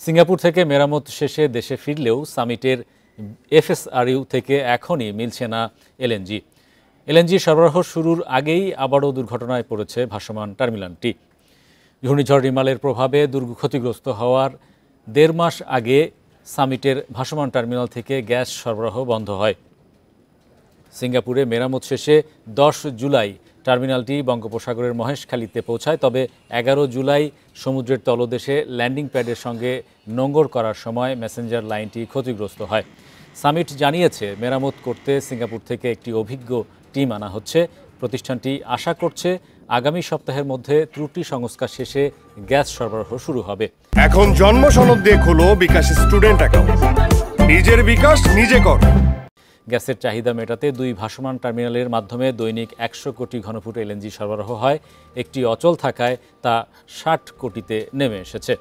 Singapore থেকে মেরামত শেষে দেশে ফিরলেও সামিটের এফএসআরইউ থেকে এখনই মিলছে না এলএনজি। এলএনজি সরবরাহ শুরুর আগেই আবারও দুর্ঘটনায় পড়েছে ভাসমান টার্মিনালটি। ঘূর্ণিঝড় রিমালের প্রভাবে ক্ষতিগ্রস্ত হওয়ার ১.৫ মাস আগে সামিটের ভাসমান টার্মিনাল থেকে গ্যাস সরবরাহ বন্ধ হয়। সিঙ্গাপুরে মেরামত শেষে ১০ জুলাই টার্মিনালটি বঙ্গোপসাগরের মহেশখালীতে পৌঁছায়, তবে ১১ জুলাই সমুদ্রের তলদেশে ল্যান্ডিং প্যাডের সঙ্গে নোঙর করার সময় মেসেঞ্জার লাইনটি ক্ষতিগ্রস্ত হয়। সামিট জানিয়েছে মেরামত করতে সিঙ্গাপুর থেকে একটি অভিজ্ঞ টিম আনা হচ্ছে। প্রতিষ্ঠানটি আশা করছে আগামী সপ্তাহের মধ্যে ত্রুটি সংস্কার শেষে গ্যাস সরবরাহ শুরু হবে। এখন জন্ম সনদ দিয়ে খোলো বিকাশ স্টুডেন্ট অ্যাকাউন্ট। নিজের বিকাশ নিজে কর। গ্যাসের চাহিদা মেটাতে ২ ভাসমান টার্মিনালের মাধ্যমে দৈনিক ১০০ কোটি ঘনফুট এলএনজি সরবরাহ হয়। একটি অচল থাকায় তা ৬০ কোটিতে নেমে এসেছে।